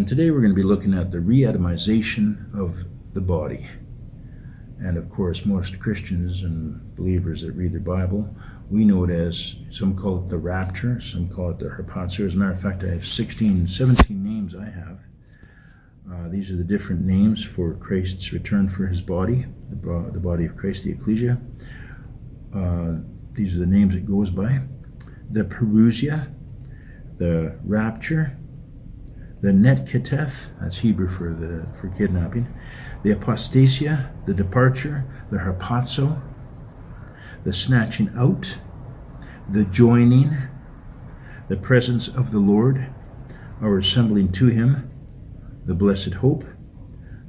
And today we're going to be looking at the reatomization of the body. And of course, most Christians and believers that read their Bible, we know it as, some call it the Rapture, some call it the Rapture. As a matter of fact, I have 17 names I have. These are the different names for Christ's return for his body, the body of Christ, the Ecclesia. These are the names it goes by. The Perusia, the Rapture, the Netketef, that's Hebrew for kidnapping, the Apostasia, the Departure, the Harpazo, the Snatching Out, the Joining, the Presence of the Lord, our Assembling to Him, the Blessed Hope,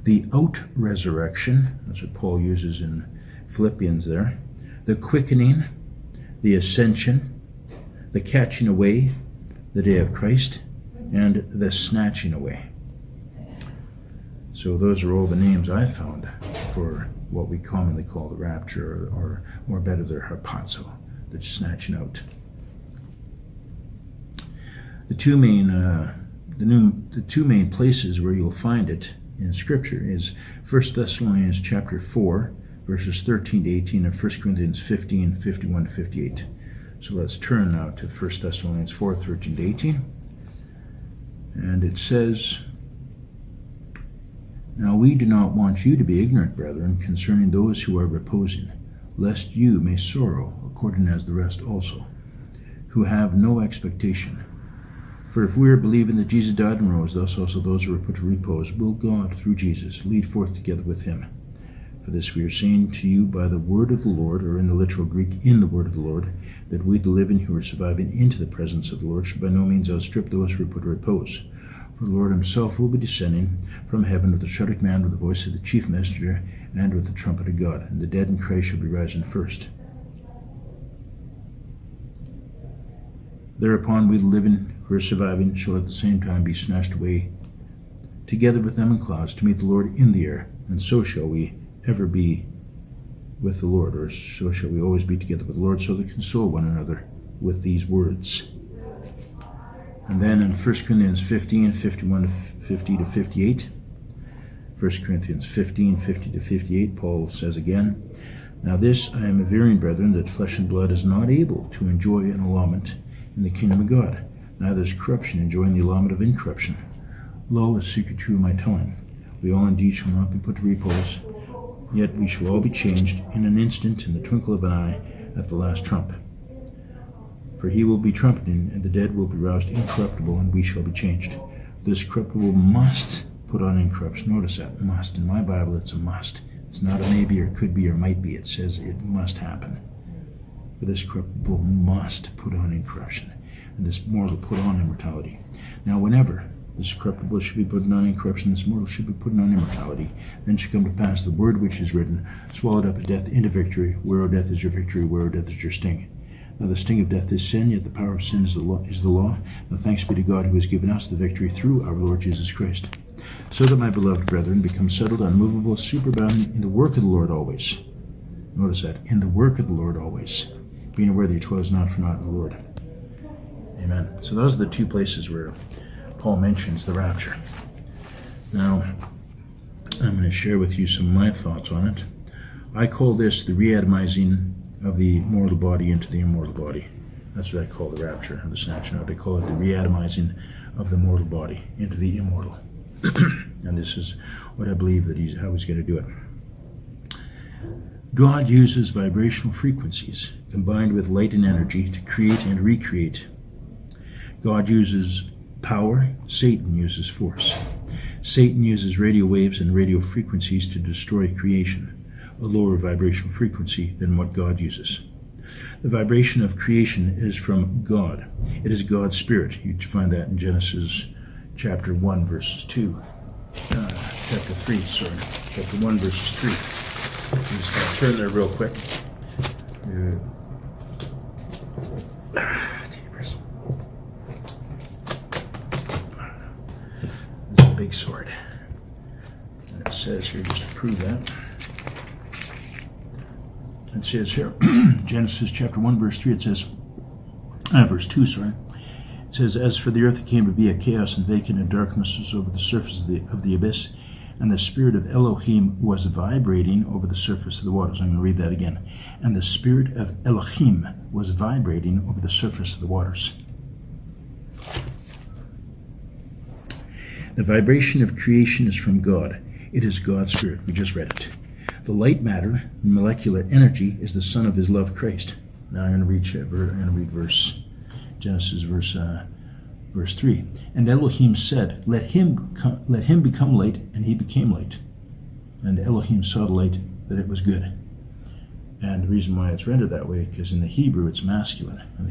the Out-Resurrection, that's what Paul uses in Philippians there, the Quickening, the Ascension, the Catching Away, the Day of Christ, and the Snatching Away. So those are all the names I found for what we commonly call the Rapture, or more better, the Harpazo, the Snatching Out. The two main places where you'll find it in Scripture is 1 Thessalonians chapter 4, verses 13 to 18, and 1 Corinthians 15, 51 to 58. So let's turn now to 1 Thessalonians 4, 13 to 18. And it says, "Now we do not want you to be ignorant, brethren, concerning those who are reposing, lest you may sorrow, according as the rest also, who have no expectation. For if we are believing that Jesus died and rose, thus also those who are put to repose, will God, through Jesus, lead forth together with him. For this we are saying to you by the word of the Lord," or in the literal Greek, in the word of the Lord, "that we, the living who are surviving into the presence of the Lord, should by no means outstrip those who are put to repose. For the Lord himself will be descending from heaven with a shouting command, with the voice of the chief messenger, and with the trumpet of God. And the dead in Christ shall be rising first. Thereupon we, the living who are surviving, shall at the same time be snatched away together with them in clouds to meet the Lord in the air. And so shall we ever be with the Lord," or so shall we always be together with the Lord, so that console one another with these words. And then in 1 Corinthians 15, 51 to 50 to 58, 1 Corinthians 15, 50 to 58, Paul says again, "Now this I am averring, brethren, that flesh and blood is not able to enjoy an allotment in the kingdom of God, neither is corruption enjoying the allotment of incorruption. Lo, a secret true my telling. We all indeed shall not be put to repose, yet we shall all be changed in an instant, in the twinkle of an eye, at the last trump. For he will be trumpeting, and the dead will be roused incorruptible, and we shall be changed. This corruptible must put on incorruption." Notice that, must. In my Bible, it's a must. It's not a maybe or could be or might be. It says it must happen. For this corruptible must put on incorruption, and this mortal put on immortality. Now whenever this corruptible should be putting on incorruption, this mortal should be putting on immortality, then should come to pass the word which is written, "Swallowed up is death into victory. Where, O death, is your victory? Where, O death, is your sting? Now the sting of death is sin, yet the power of sin is the law. Now thanks be to God who has given us the victory through our Lord Jesus Christ. So that, my beloved brethren, become settled, unmovable, superabounding in the work of the Lord always." Notice that, in the work of the Lord always, being aware that your toil is not for naught in the Lord. Amen. So those are the two places where Paul mentions the rapture. Now, I'm going to share with you some of my thoughts on it. I call this the reatomizing of the mortal body into the immortal body. That's what I call the rapture, or the snatching out. I call it the reatomizing of the mortal body into the immortal. And this is what I believe that how he's going to do it. God uses vibrational frequencies combined with light and energy to create and recreate. God uses power, Satan uses force. Satan uses radio waves and radio frequencies to destroy creation, a lower vibrational frequency than what God uses. The vibration of creation is from God. It is God's Spirit. You find that in Genesis chapter 1, verses 2. Chapter 1, verses 3. I'm just going to turn there real quick. This is a big sword. And it says here, just to prove that, it says here, Genesis chapter 1, verse 3, it says, verse 2, sorry. It says, as for the earth, it came to be a chaos and vacant, and darkness was over the surface of the abyss, and the spirit of Elohim was vibrating over the surface of the waters. I'm going to read that again. And the spirit of Elohim was vibrating over the surface of the waters. The vibration of creation is from God. It is God's spirit. We just read it. The light matter, molecular energy, is the son of his love, Christ. Now I'm going to read Genesis verse 3. And Elohim said, let him become light, and he became light. And Elohim saw the light, that it was good. And the reason why it's rendered that way, because in the Hebrew it's masculine, and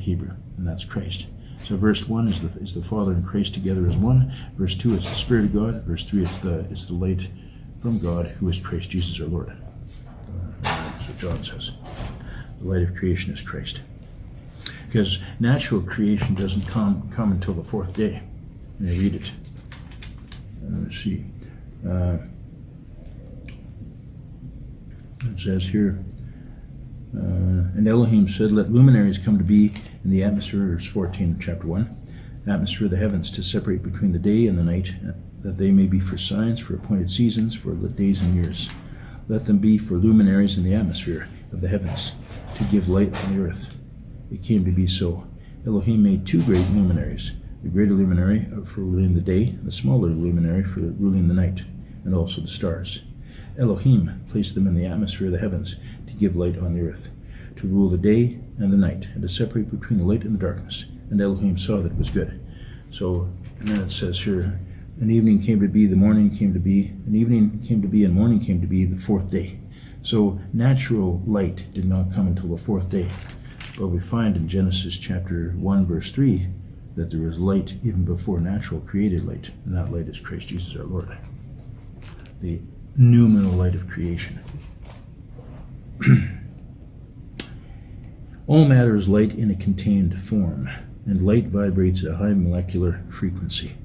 that's Christ. So verse 1 is the Father and Christ together as one. Verse 2 it's the Spirit of God. Verse 3 it's the light from God, who is Christ Jesus our Lord. That's what John says. The light of creation is Christ. Because natural creation doesn't come until the fourth day. Let me read it. Let's see. It says here, and Elohim said, let luminaries come to be in the atmosphere, verse 14, chapter 1, atmosphere of the heavens, to separate between the day and the night, that they may be for signs, for appointed seasons, for the days and years. Let them be for luminaries in the atmosphere of the heavens, to give light on the earth. It came to be so. Elohim made two great luminaries, the greater luminary for ruling the day, and the smaller luminary for ruling the night, and also the stars. Elohim placed them in the atmosphere of the heavens to give light on the earth, to rule the day and the night, and to separate between the light and the darkness. And Elohim saw that it was good. So, and then it says here, an evening came to be, the morning came to be, an evening came to be, and morning came to be, the fourth day. So natural light did not come until the fourth day. But we find in Genesis chapter 1, verse 3, that there was light even before natural created light, and that light is Christ Jesus our Lord. The noumenal light of creation. All matter is light in a contained form, and light vibrates at a high molecular frequency.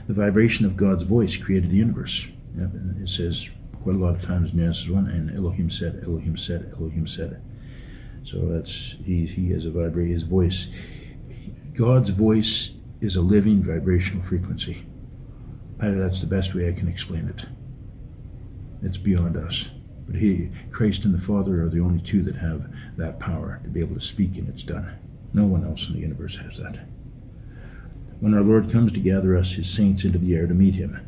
The vibration of God's voice created the universe. Yep, and it says quite a lot of times in Genesis 1, and Elohim said, Elohim said, Elohim said. So that's, he has a vibrate, his voice. God's voice is a living vibrational frequency. That's the best way I can explain it. It's beyond us. But Christ and the Father are the only two that have that power to be able to speak, and it's done. No one else in the universe has that. When our Lord comes to gather us, his saints, into the air to meet him,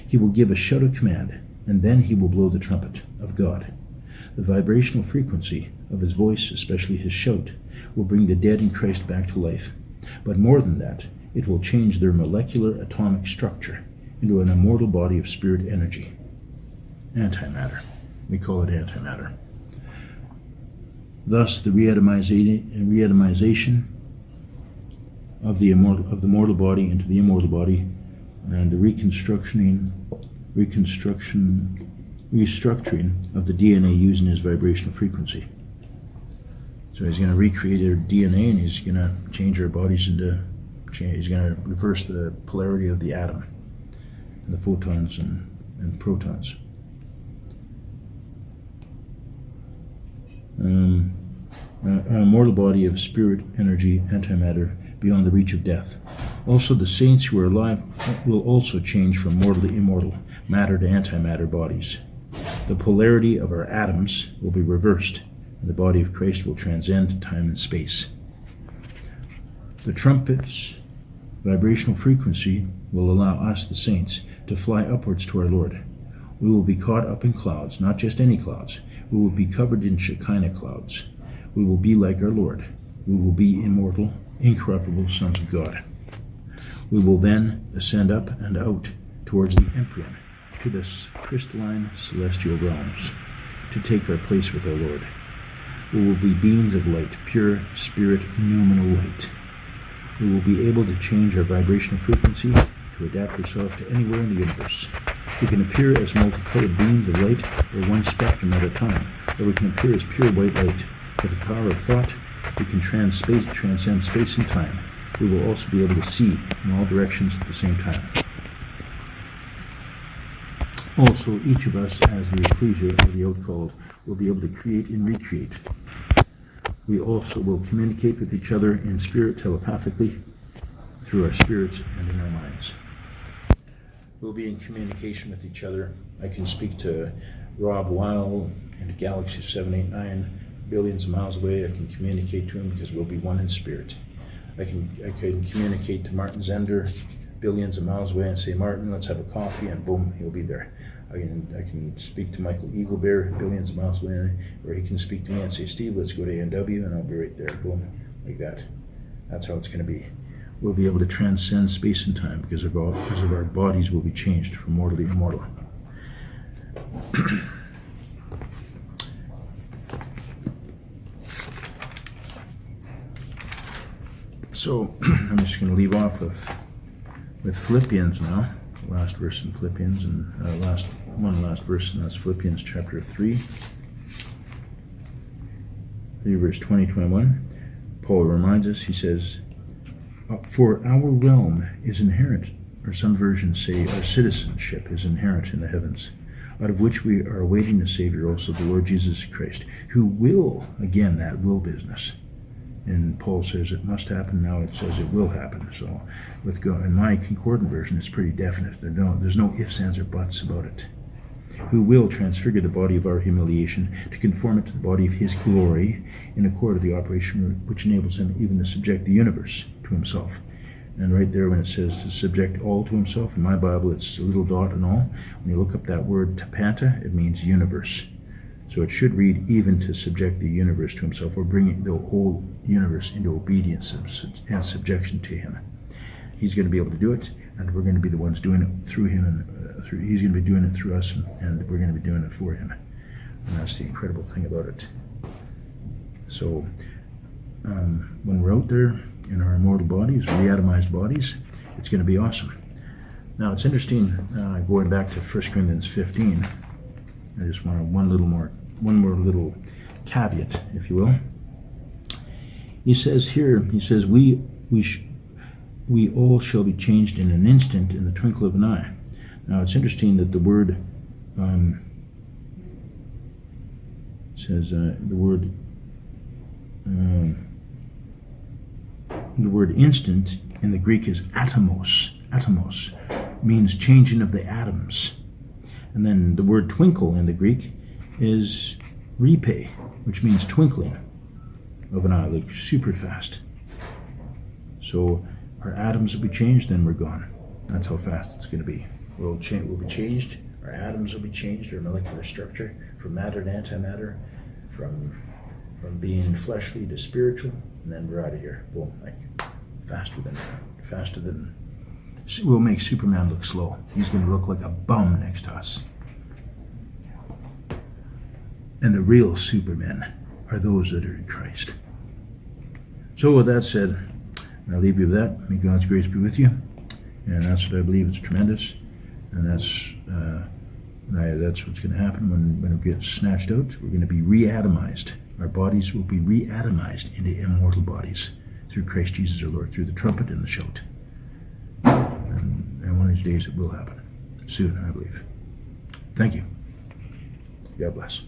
he will give a shout of command, and then he will blow the trumpet of God. The vibrational frequency of his voice, especially his shout, will bring the dead in Christ back to life. But more than that, it will change their molecular atomic structure into an immortal body of spirit energy. Antimatter. We call it antimatter. Thus, the reatomization of the mortal body into the immortal body, and the restructuring of the DNA using his vibrational frequency. So he's going to recreate our DNA, and he's going to change our bodies he's going to reverse the polarity of the atom, and the photons and protons. A mortal body of spirit, energy, antimatter, beyond the reach of death. Also, the saints who are alive will also change from mortal to immortal, matter to antimatter bodies. The polarity of our atoms will be reversed, and the body of Christ will transcend time and space. The trumpet's vibrational frequency will allow us, the saints, to fly upwards to our Lord. We will be caught up in clouds, not just any clouds. We will be covered in Shekinah clouds. We will be like our Lord. We will be immortal, incorruptible sons of God. We will then ascend up and out towards the Empyrean, to the crystalline celestial realms, to take our place with our Lord. We will be beings of light, pure spirit, noumenal light. We will be able to change our vibrational frequency to adapt ourselves to anywhere in the universe. We can appear as multicolored beings of light, or one spectrum at a time, or we can appear as pure white light. With the power of thought, we can transcend space and time. We will also be able to see in all directions at the same time. Also, each of us, as the ecclesia or the outcalled, will be able to create and recreate. We also will communicate with each other in spirit telepathically. through our spirits and in our minds. We'll be in communication with each other. I can speak to Rob Weil in Galaxy 789, billions of miles away. I can communicate to him because we'll be one in spirit. I can communicate to Martin Zender, billions of miles away, and say, Martin, let's have a coffee, and boom, he'll be there. I can speak to Michael Eaglebear, billions of miles away, or he can speak to me and say, Steve, let's go to A&W, and I'll be right there, boom, like that. That's how it's going to be. We'll be able to transcend space and time because of our bodies will be changed from mortal to immortal. So I'm just going to leave off with Philippians now. Last verse in Philippians, and last verse, and that's Philippians chapter 3, verse 20-21. Paul reminds us, he says, for our realm is inherent, or some versions say our citizenship is inherent in the heavens, out of which we are awaiting a Savior, also the Lord Jesus Christ, who will, again, that will business. And Paul says it must happen, now it says it will happen. So in my concordant version, it's pretty definite. There's no ifs, ands, or buts about it. Who will transfigure the body of our humiliation to conform it to the body of his glory in accord with the operation which enables him even to subject the universe to himself. And right there when it says to subject all to himself, in my Bible it's a little dot and all. When you look up that word tapanta, it means universe. So it should read even to subject the universe to himself, or bring the whole universe into obedience and subjection to him. He's going to be able to do it, and we're going to be the ones doing it through him, and he's going to be doing it through us, and we're going to be doing it for him. And that's the incredible thing about it. So when we're out there in our immortal bodies, reatomized bodies, it's going to be awesome. Now it's interesting, going back to 1 Corinthians 15, I just want one more little caveat, if you will. He says here, we all shall be changed in an instant, in the twinkle of an eye. Now it's interesting that the word says the word instant in the Greek is atomos. Atomos means changing of the atoms. And then the word twinkle in the Greek is repay, which means twinkling of an eye, like super fast. So our atoms will be changed, then we're gone. That's how fast it's going to be. We'll be changed, our atoms will be changed, our molecular structure, from matter to antimatter, from being fleshly to spiritual, and then we're out of here. Boom, like faster than. We'll make Superman look slow. He's going to look like a bum next to us. And the real Supermen are those that are in Christ. So with that said, I'll leave you with that. May God's grace be with you. And that's what I believe is tremendous. And that's what's going to happen when it gets snatched out. We're going to be reatomized. Our bodies will be reatomized into immortal bodies through Christ Jesus our Lord, through the trumpet and the shout. And one of these days it will happen. Soon, I believe. Thank you. God bless.